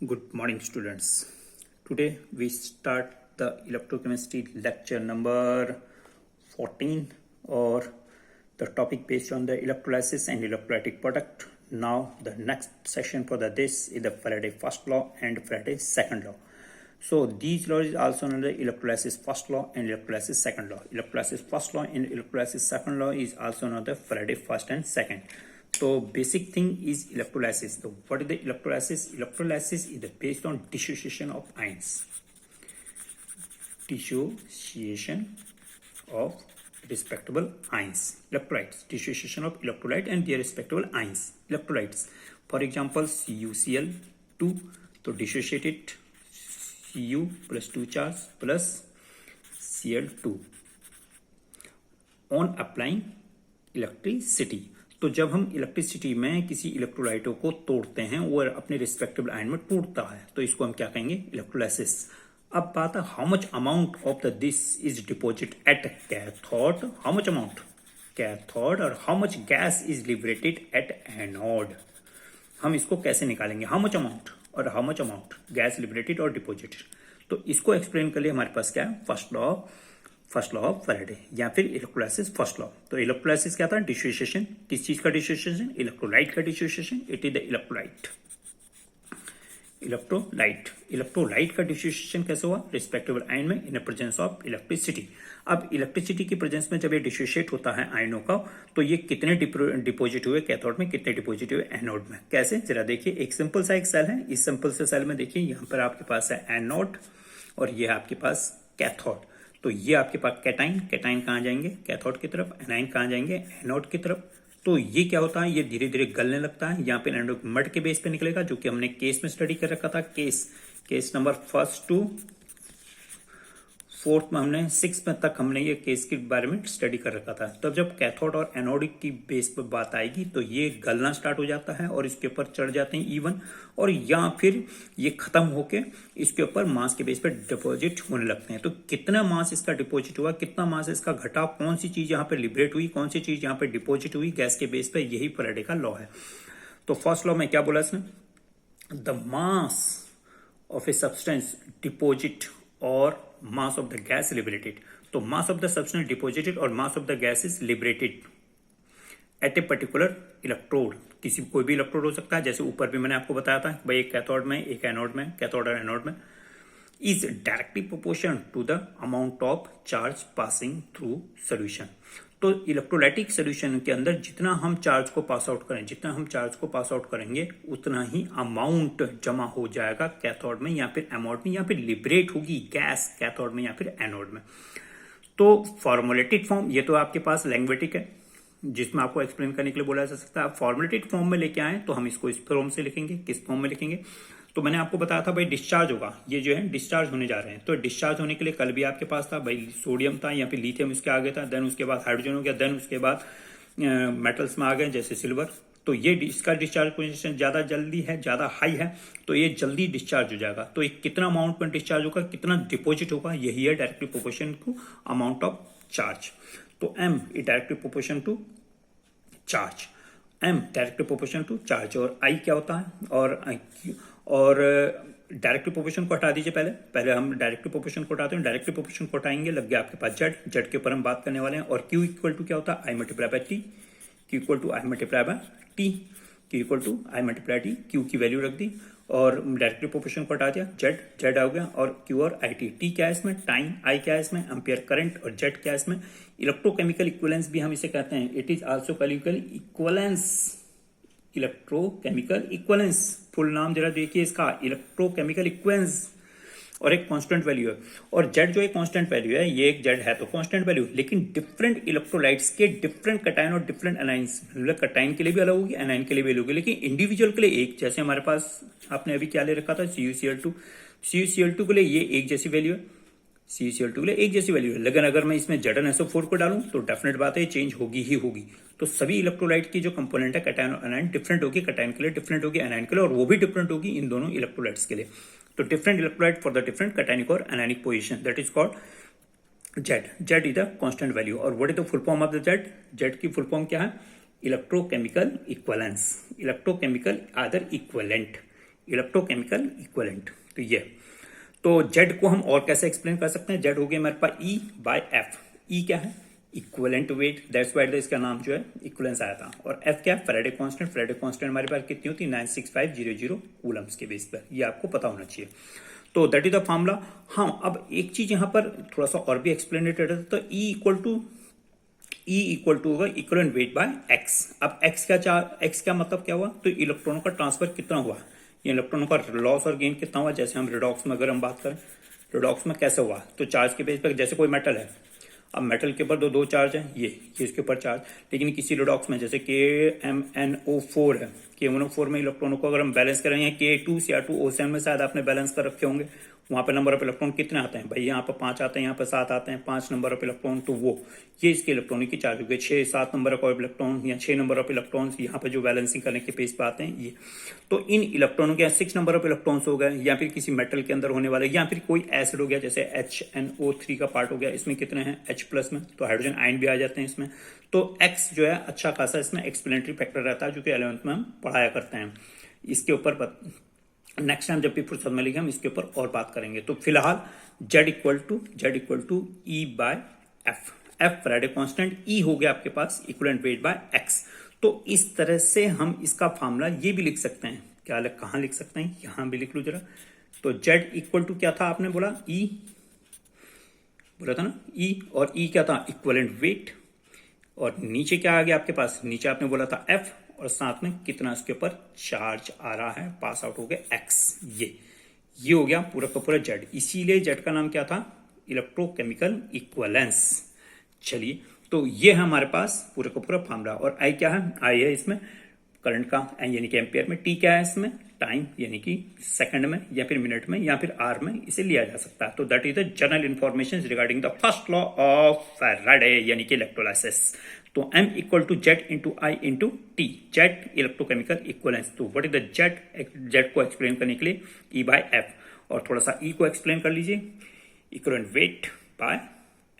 Good morning, students. Today we start the electrochemistry lecture number 14, or the topic based on the electrolysis and electrolytic product. Now the next session for this is the Faraday first law and Faraday second law. So these laws is also known as electrolysis first law and electrolysis second law. Electrolysis first law and electrolysis second law is also known as Faraday first and second. So basic thing is electrolysis. So what is the electrolysis? Electrolysis is based on dissociation of ions. Dissociation of respectable ions. Electrolytes. Dissociation of electrolyte and their respectable ions. Electrolytes. For example, CuCl2. So dissociate it. Cu plus 2 charge plus Cl2 on applying electricity. तो जब हम electricity में किसी इलेक्ट्रोलाइटों को तोड़ते हैं वो अपने रिस्पेक्टिव आयन में टूटता है, तो इसको हम क्या कहेंगे? इलेक्ट्रोलाइसिस. अब बात है how much amount of the this is deposit at cathode, how much amount cathode, और how much gas is liberated at anode. हम इसको कैसे निकालेंगे? हाउ मच अमाउंट और how much amount gas liberated और डिपॉजिटेड. तो इसको एक्सप्लेन कर लिए हमारे पास क्या है? फर्स्ट लॉ ऑफ फैराडे या फिर इलेक्ट्रोलाइसिस फर्स्ट लॉ. तो इलेक्ट्रोलाइसिस क्या था? डिसोसिएशन. किस चीज का डिसोसिएशन? इलेक्ट्रोलाइट का dissociation. It is the electrolyte. Electrolyte का डिसोसिएशन कैसे हुआ? रिस्पेक्टिव आयन में इन प्रेजेंस ऑफ इलेक्ट्रिसिटी. अब इलेक्ट्रिसिटी की प्रेजेंस में जब ये डिसोसिएट होता है आयनों का, तो ये कितने डिपोजिट हुए कैथोड में, कितने डिपोजिट हुए एनोड में? कैसे? जरा देखिए, एक सिंपल सा एक सेल है. इस सिंपल से सेल में देखिए यहाँ पर आपके पास है एनोड और ये है आपके पास कैथोड. तो ये आपके पास कैटाइन कहाँ जाएंगे? कैथोड की तरफ. एनाइन कहाँ जाएंगे? एनोड की तरफ. तो ये क्या होता है? ये धीरे धीरे गलने लगता है. यहाँ पे एनोड मड के बेस पे निकलेगा, जो कि हमने केस में स्टडी कर रखा था. Case number first to fourth में हमने 6 में तक हमने ये केस के बारे में स्टडी कर रखा था. तब जब कैथोड और एनोड की बेस पर बात आएगी तो ये गलना स्टार्ट हो जाता है और इसके ऊपर चढ़ जाते हैं इवन, और या फिर ये खत्म होके इसके ऊपर मास के बेस पर डिपॉजिट होने लगते हैं. तो कितना मास इसका डिपॉजिट हुआ, कितना मास इसका घटा, कौन सी चीज यहाँ पे लिबरेट हुई, कौन सी चीज यहाँ पे डिपॉजिट हुई गैस के बेस पर, यही फैराडे का लॉ है. तो फर्स्ट लॉ में क्या बोला इसने? The mass of a substance deposit और mass of the gas liberated. तो mass of the substance deposited और mass of the gas is liberated at a particular electrode. किसी कोई भी इलेक्ट्रोड हो सकता है, जैसे ऊपर भी मैंने आपको बताया था भाई, एक कैथोड में एक एनोड में, कैथोड और एनोड में, is directly proportional to the amount of charge passing through solution. तो इलेक्ट्रोलाइटिक सोल्यूशन के अंदर जितना हम चार्ज को पास आउट करेंगे उतना ही अमाउंट जमा हो जाएगा कैथोड में या फिर एनोड में, या फिर लिबरेट होगी गैस कैथोड में या फिर एनोड में. तो फॉर्मुलेटेड फॉर्म, ये तो आपके पास लैंग्वेटिक है जिसमें आपको एक्सप्लेन करने के लिए बोला जा सकता है. फॉर्मुलेटेड फॉर्म में लेके आए तो हम इसको इस फॉर्म से लिखेंगे. किस फॉर्म में लिखेंगे? तो मैंने आपको बताया था भाई डिस्चार्ज होगा, ये जो है डिस्चार्ज होने जा रहे हैं. तो डिस्चार्ज होने के लिए कल भी आपके पास था भाई, सोडियम था या फिर लिथियम इसके आगे था, देन उसके बाद हाइड्रोजन हो गया, देन उसके बाद मेटल्स में आ गए जैसे सिल्वर. तो ये इसका डिस्चार्ज पोजीशन ज्यादा जल्दी है, ज्यादा हाई है, तो ये जल्दी डिस्चार्ज हो जाएगा. तो एक कितना अमाउंट में डिस्चार्ज होगा, कितना डिपोजिट होगा, यही है directly proportion to amount of charge. तो M is directly proportion to charge. M directly proportion to charge. और आई क्या होता है? और डायरेक्टली प्रोपोर्शन को हटा दीजिए. पहले हम डायरेक्टली प्रोपोर्शन को हटाते हैं. डायरेक्टली प्रोपोर्शन को हटाएंगे, लग गया आपके पास जेड के ऊपर हम बात करने वाले हैं. और क्यू इक्वल टू क्या होता है? I multiply by T. Q equal to I multiply by T. Q equal to I multiply T. Q की वैल्यू रख दी और डायरेक्टली प्रोपोर्शन को हटा दिया. जेड आ गया, और क्यू और आई टी. टी क्या है इसमें? टाइम. आई क्या है इसमें? Ampere current. और जेड क्या है इसमें? इलेक्ट्रोकेमिकल इक्विवेलेंस भी हम इसे कहते हैं. It is also chemical equivalence. Electrochemical equivalence full नाम जरा देखिए इसका, इलेक्ट्रोकेमिकल इक्विवेलेंस. और एक कांस्टेंट वैल्यू है. और जेड जो एक कांस्टेंट वैल्यू है, ये एक जेड है तो कांस्टेंट वैल्यू, लेकिन डिफरेंट इलेक्ट्रोलाइट्स के डिफरेंट कटायन और डिफरेंट एनाइंस, मतलब कटायन के लिए भी अलग होगी, एनाइन के लिए भी अलग होगी, लेकिन इंडिविजुअल के लिए एक. जैसे हमारे पास आपने अभी क्या ले रखा था? CuCl2. CuCl2 के लिए ये एक जैसी वैल्यू है, CuCl2 के लिए एक जैसी वैल्यू है. लेकिन अगर मैं इसमें ZnSO4 को डालूं तो डेफिनेट बात है चेंज होगी ही होगी. तो सभी इलेक्ट्रोलाइट की जो कंपोनेंट है कैटायन और एनाइन डिफरेंट होगी. कैटायन के लिए डिफरेंट होगी, एनाइन के लिए, और वो भी डिफरेंट होगी इन दोनों इलेक्ट्रोलाइट्स के लिए. तो different electrolyte for the different cationic और anionic position, that is called Z. Z is the constant value. और what is the full form of the Z? Z की फुल फॉर्म क्या है? Electrochemical equivalence. Electrochemical other equivalent. Electrochemical equivalent. तो ये, तो Z को हम और कैसे एक्सप्लेन कर सकते हैं, जेड हो गया हमारे पास ई बाय एफ। ई क्या है, इक्विवेलेंट वेट, दैट्स व्हाई इसका नाम जो है इक्विवेलेंस आया था। और एफ क्या है, फैराडे कांस्टेंट। फैराडे कांस्टेंट हमारे पास कितनी होती है, 96500 कूलम्स के बेस पर, ये आपको पता होना चाहिए। तो दैट इज द फॉर्मूला। हाँ, अब एक चीज यहां पर थोड़ा सा और भी एक्सप्लेनेटेड है, तो ई इक्वल टू होगा इक्विवेलेंट वेट बाय एक्स। अब एक्स क्या मतलब क्या हुआ, तो इलेक्ट्रॉनों का ट्रांसफर कितना हुआ, ये इलेक्ट्रॉनों का लॉस और गेन कितना हुआ। जैसे हम रिडॉक्स में अगर हम बात करें, रिडॉक्स में कैसे हुआ, तो चार्ज के बेस पर, जैसे कोई मेटल है, अब मेटल के ऊपर दो चार्ज है, ये इसके ऊपर चार्ज, लेकिन किसी रिडॉक्स में जैसे KMnO4 है, KMnO4 में इलेक्ट्रॉनों को अगर हम बैलेंस करें, या K2Cr2O7 में शायद आपने बैलेंस कर रखे होंगे, वहां पे नंबर ऑफ इलेक्ट्रॉन कितने आते हैं भाई, यहाँ पर 5 आते हैं, यहाँ पर 7 आते हैं, 5 नंबर ऑफ इलेक्ट्रॉन, तो वो ये इसके इलेक्ट्रॉनिक की चार्ज हो गई। 6-7 नंबर ऑफ इलेक्ट्रॉन या 6 नंबर ऑफ इलेक्ट्रॉन्स यहाँ पे जो बैलेंसिंग करने के पेज पे आते हैं ये। तो इन इलेक्ट्रॉनों के 6 नंबर ऑफ इलेक्ट्रॉन्स हो गए, या फिर किसी मेटल के अंदर होने वाले, या फिर कोई एसिड हो गया, जैसे HNO3 का पार्ट हो गया, इसमें कितने हैं H+ में, तो हाइड्रोजन आयन भी आ जाते हैं इसमें। तो X जो है अच्छा खासा इसमें एक्सप्लेनेटरी फैक्टर रहता है, जो कि 11th में हम पढ़ाया करते हैं। इसके ऊपर नेक्स्ट टाइम जब भी फुर्सत मिलेगी हम इसके ऊपर और बात करेंगे। तो फिलहाल Z equal to E by F. F Faraday constant, E हो गया आपके पास इक्विवेलेंट वेट बाय X। तो इस तरह से हम इसका फॉर्मूला ये भी लिख सकते हैं, क्या कहां लिख सकते हैं, यहां भी लिख लो जरा। तो Z इक्वल टू क्या था आपने बोला, E बोला था ना, E, और E क्या था, इक्विवेलेंट वेट, और नीचे क्या आ गया आपके पास, नीचे आपने बोला था F, और साथ में कितना इसके ऊपर चार्ज आ रहा है, पास आउट हो गया X। ये हो गया पूरा का पूरा Z। इसीलिए Z का नाम क्या था, इलेक्ट्रोकेमिकल इक्विवेलेंस। चलिए, तो ये है हमारे पास पूरा का पूरा फॉर्मूला। और I क्या है, I है इसमें करंट का, यानी कि एम्पियर में। T क्या है इसमें, टाइम, यानी कि सेकंड में या फिर मिनट में या फिर आवर में इसे लिया जा सकता है। तो that is the general information regarding the first law of Faraday, यानी कि इलेक्ट्रोलाइसिस। तो M equal to Z into I into T, Z electrochemical equivalence. तो व्हाट इज द जेड को एक्सप्लेन करने के लिए E बाय F, और थोड़ा सा E को एक्सप्लेन कर लीजिए, इक्विवेलेंट वेट बाय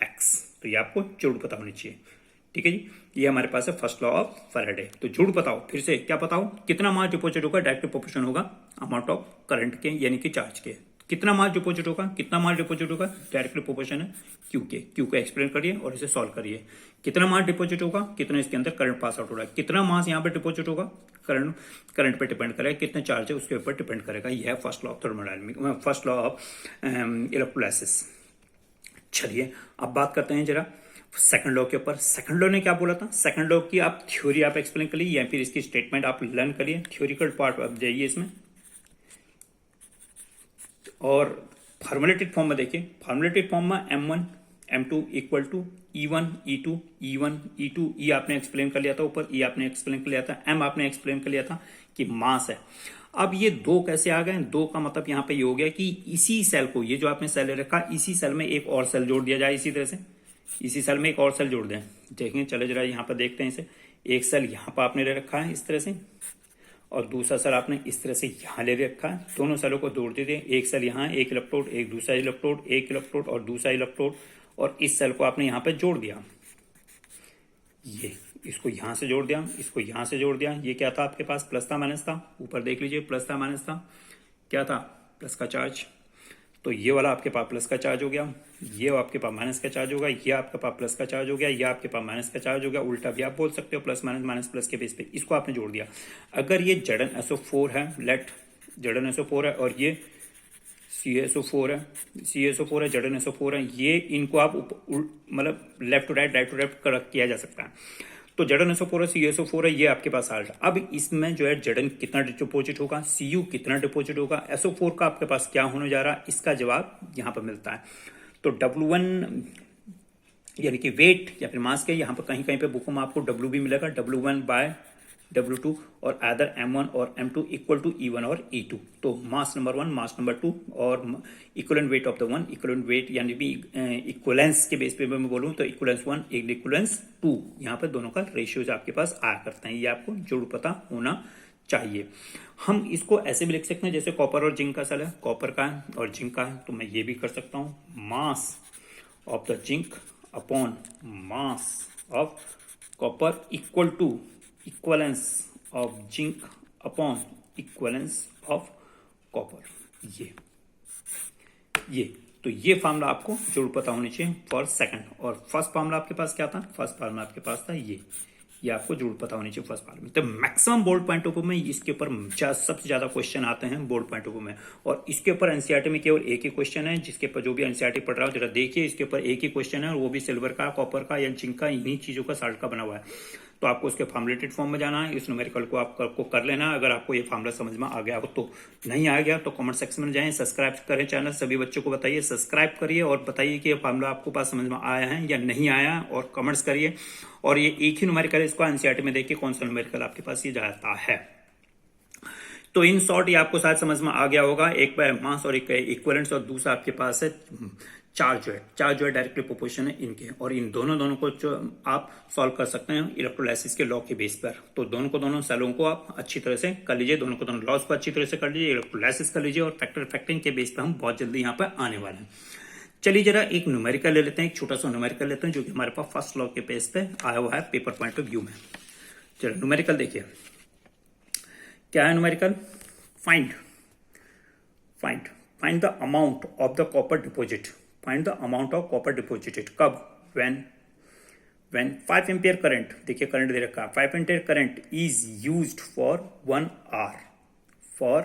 X। तो ये आपको जरूर पता होनी चाहिए, ठीक है जी। ये हमारे पास है फर्स्ट लॉ ऑफ फैराडे। तो जरूर बताओ, फिर से क्या बताओ, कितना मास डिपॉजिट होगा, डायरेक्ट प्रोपोर्शन होगा अमाउंट ऑफ करंट के, यानी कि चार्ज के। कितना मास डिपॉजिट होगा, कितना मास डिपॉजिट होगा, डायरेक्टली प्रोपोर्शन है क्यू के। क्यू को एक्सप्लेन करिए और इसे सॉल्व करिए। कितना मास डिपॉजिट होगा, कितना इसके अंदर करंट पास आउट हो रहा है, कितना मास यहाँ पे डिपॉजिट होगा, करंट पे डिपेंड करेगा, कितने चार्ज है उसके ऊपर डिपेंड करेगा। यह है first law of thermodynamics, first law of electrolysis. चलिए, अब बात करते हैं जरा सेकंड लॉ के ऊपर। सेकंड लॉ ने क्या बोला था, सेकंड लॉ की आप थ्योरी आप एक्सप्लेन करिए, या फिर इसकी स्टेटमेंट आप लर्न करिए, थ्योरिकल पार्ट आप जाइए इसमें। और फॉर्मुलेटेड फॉर्म में देखिए, फॉर्मुलेटेड फॉर्म में M1 M2 equal to E1 E2 E1 E2, E आपने एक्सप्लेन कर लिया था ऊपर, E आपने एक्सप्लेन कर लिया था, M आपने एक्सप्लेन कर लिया था कि मास है। अब ये दो कैसे आ गए, दो का मतलब यहाँ पे ये हो गया कि इसी सेल को, ये जो आपने सेल रखा, इसी सेल में एक और सेल जोड़ दिया जाए, इसी तरह से इसी सेल में एक और सेल जोड़ दें। देखें, चले जरा यहाँ पर देखते हैं इसे। एक सेल यहाँ पर आपने ले रखा है इस तरह से, और दूसरा सेल आपने इस तरह से यहाँ ले रखा है। दोनों सेलों को जोड़ दीजिए, एक सेल यहाँ, एक इलेक्ट्रोड, एक दूसरा इलेक्ट्रोड, एक इलेक्ट्रोड और दूसरा इलेक्ट्रोड, और इस सेल को आपने यहाँ पे जोड़ दिया। ये इसको यहाँ से जोड़ दिया, इसको यहाँ से जोड़ दिया। ये क्या था आपके पास, प्लस था माइनस था, ऊपर देख लीजिए, प्लस था माइनस था, क्या था, प्लस का चार्ज। तो ये वाला आपके पास प्लस का चार्ज हो गया, ये आपके पास माइनस का चार्ज होगा, ये आपके पास प्लस का चार्ज हो गया, ये आपके पास माइनस का चार्ज हो गया। उल्टा भी आप बोल सकते हो, प्लस माइनस माइनस प्लस के बेस पे इसको आपने जोड़ दिया। अगर ये ZnSO4 है, लेट ZnSO4 है, और ये CaSO4 है, CaSO4 है, ZnSO4 है, ये इनको आप मतलब left to right, right to left किया जा सकता है। तो ZnSO4 है, CaSO4 है, ये आपके पास आ रहा है। अब इसमें जो है Zn कितना डिपोजिट होगा, Cu कितना डिपोजिट होगा, SO4 का आपके पास क्या होने जा रहा है, इसका जवाब यहाँ पर मिलता है। तो W1 यानी कि वेट या फिर मास के, यहाँ पर कहीं कहीं पे बुकों में आपको W भी मिलेगा, W1 बाय W2, और अदर M1 और M2 इक्वल टू E1 और E2। तो मास नंबर 1, मास नंबर 2, और equivalent weight of the one, equivalent weight यानी भी इक्वलेंस के बेस पे मैं बोलूँ तो इक्वलेंस 1 इक्वलेंस 2, यहाँ पे दोनों का रेशियोज आपके पास आया करते हैं। ये आपको जरूर पता होना चाहिए। हम इसको ऐसे भी लिख सकते हैं, जैसे कॉपर और जिंक का सेल है, कॉपर का है और जिंक का है, तो मैं ये भी कर सकता हूँ, mass of the zinc upon mass of copper equal to equivalence of zinc upon equivalence of copper. ये तो ये फार्मूला आपको जरूर पता होनी चाहिए फॉर सेकंड। और फर्स्ट फार्मूला आपके पास क्या था? फर्स्ट फार्मूला आपके पास था ये आपको जरूर पता होनी चाहिए फर्स्ट फार्मूला में। तो maximum board point of view में इसके ऊपर सबसे ज्यादा क्वेश्चन आते हैं बोर्ड पॉइंट ऑफ व्यू में। और इसके ऊपर एनसीईआरटी में केवल एक ही क्वेश्चन है, जिसके ऊपर जो भी एनसीईआरटी पढ़ रहा हो जरा देखिए, इसके ऊपर एक ही क्वेश्चन है और वो भी सिल्वर का, कॉपर का या जिंक का, इन्हीं चीजों का साल्ट का बना हुआ है। तो आपको उसके फॉर्मुलेटेड फॉर्म में जाना है, इस न्यूमेरिकल को आपको कर लेना। अगर आपको ये फॉर्मूला समझ में आ गया हो तो, नहीं आ गया तो कमेंट सेक्शन में जाएं, सब्सक्राइब करें चैनल, सभी बच्चों को बताइए सब्सक्राइब करिए और बताइए कि ये फॉर्मूला आपको पास समझ में आया है या नहीं आया, और कमेंट्स करिए। और ये एक ही न्यूमेरिकल, इसको एनसीईआरटी में देखिए कौन सा न्यूमेरिकल आपके पास ये जाता है। तो इन शॉर्ट ये आपको शायद समझ में आ गया होगा, एक बाय मास और एक इक्विवेलेंस, और दूसरा आपके पास है चार्ज जो है डायरेक्टली प्रोपोर्शन है इनके, और इन दोनों को जो आप सॉल्व कर सकते हैं इलेक्ट्रोलाइसिस के लॉ के बेस पर। तो दोनों सेलों को आप अच्छी तरह से कर लीजिए, दोनों लॉस को अच्छी तरह से कर लीजिए, इलेक्ट्रोलाइसिस कर लीजिए, और फैक्टरिंग के बेस पर हम बहुत जल्दी यहाँ पर आने वाले हैं। चलिए जरा एक न्यूमेरिकल ले लेते हैं, एक छोटा सा न्यूमेरिकल लेते हैं जो कि हमारे पास फर्स्ट लॉ के बेस पे आया हुआ है पेपर पॉइंट ऑफ व्यू में। चलो न्यूमेरिकल देखिए क्या है numerical. Find the amount of the copper deposit. Find the amount of copper deposited कब? व्हेन 5 एम्पियर करंट, देखिए करंट दे रखा है, 5 ampere current is used for 1 hour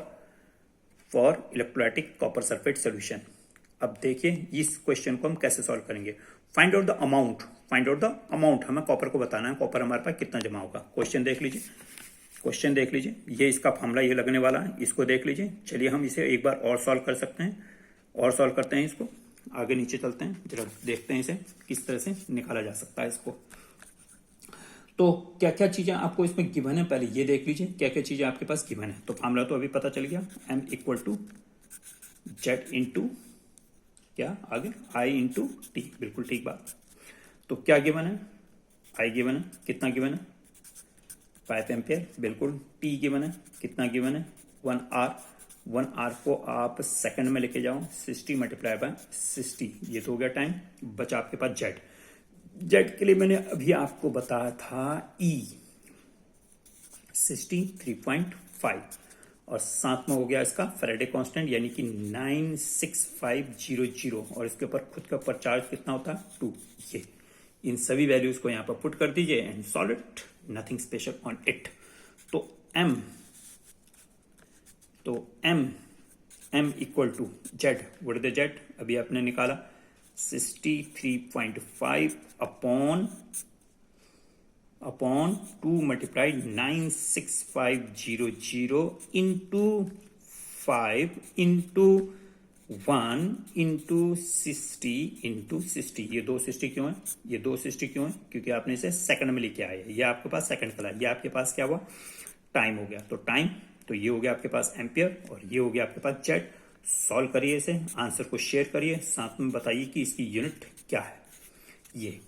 for electrolytic copper sulphate solution. अब देखिए इस क्वेश्चन को हम कैसे सॉल्व करेंगे। फाइंड आउट द अमाउंट, हमें कॉपर को बताना है, कॉपर हमारे पास कितना जमा होगा। क्वेश्चन देख लीजिए, ये इसका फॉर्मूला ये लगने वाला है, इसको देख लीजिए। चलिए हम इसे एक बार और सॉल्व कर सकते हैं, और सॉल्व करते हैं इसको, आगे नीचे चलते हैं, जरा देखते हैं इसे किस तरह से निकाला जा सकता है इसको। तो क्या क्या चीजें आपको इसमें गिवन है, पहले ये देख लीजिए क्या क्या चीजें आपके पास गिवन है। तो फॉर्मूला तो अभी पता चल गया, M = Z इंटू क्या आगे I इंटू टी, बिल्कुल ठीक बात। तो क्या गिवन है? I गिवन है, कितना गिवन है? 5 एम्पियर, बिल्कुल। T गिवन है, कितना गिवन है? 1 आवर को आप सेकंड में लेके जाओ, 60 मल्टीप्लाई बाय 60, ये तो हो गया टाइम। बचा आपके पास जेड के लिए मैंने अभी आपको बताया था E 63.5, और साथ में हो गया इसका फैराडे कांस्टेंट यानी कि 96500, और इसके ऊपर खुद के ऊपर चार्ज कितना होता है? 2। ये इन सभी वैल्यूज को यहाँ पर पुट कर दीजिए and solve it, nothing special on it. तो M equal to Z, what is the Z अभी आपने निकाला, 63.5 upon 2 multiply 96500 into 5 into 1 into 60 into 60। ये 260 क्यों है? क्योंकि आपने इसे सेकंड में लेके आए, ये आपके पास सेकंड का, ये आपके पास क्या हुआ? टाइम हो गया। तो टाइम, तो ये हो गया आपके पास एम्पियर, और ये हो गया आपके पास जेड। सॉल्व करिए इसे, आंसर को शेयर करिए, साथ में बताइए कि इसकी यूनिट क्या है। ये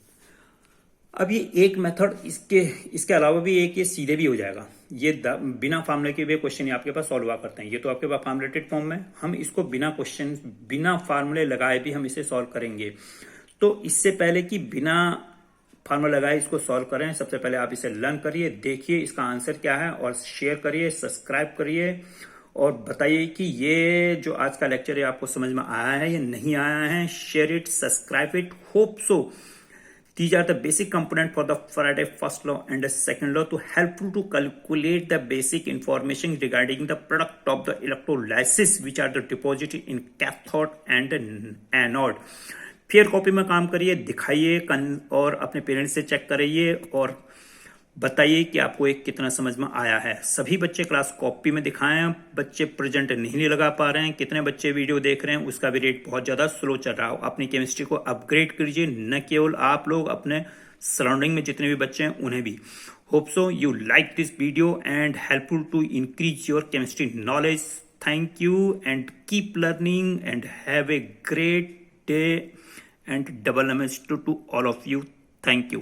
अब ये एक मेथड, इसके अलावा भी एक ये सीधे भी हो जाएगा, ये बिना फार्मूले के भी क्वेश्चन आपके पास सॉल्व हुआ करते हैं। ये तो आपके पास फार्मुलेटेड फॉर्म में, हम इसको बिना फार्मूले लगाए भी हम इसे सॉल्व करेंगे। तो इससे पहले कि बिना फार्मूला लगाए इसको सॉल्व करें, सबसे पहले आप इसे लर्न करिए, देखिए इसका आंसर क्या है, और शेयर करिए, सब्सक्राइब करिए, और बताइए कि ये जो आज का लेक्चर है आपको समझ में आया है या नहीं आया है। Share it, subscribe it, hope so. These are the basic component for the Faraday first law and the second law to helpful to calculate the basic information regarding the product of the electrolysis which are the deposited in cathode and anode. फिर copy में काम करिए, दिखाइए और अपने parents से check करिए और बताइए कि आपको एक कितना समझ में आया है। सभी बच्चे क्लास कॉपी में दिखाएं, बच्चे प्रेजेंट नहीं लगा पा रहे हैं, कितने बच्चे वीडियो देख रहे हैं उसका भी रेट बहुत ज़्यादा स्लो चल रहा हो। अपनी केमिस्ट्री को अपग्रेड कीजिए, न केवल आप लोग, अपने सराउंडिंग में जितने भी बच्चे हैं उन्हें भी। Hope so you like this video and helpful to increase your chemistry knowledge. Thank you and keep learning and have a great day and double namaste to all of you. Thank you.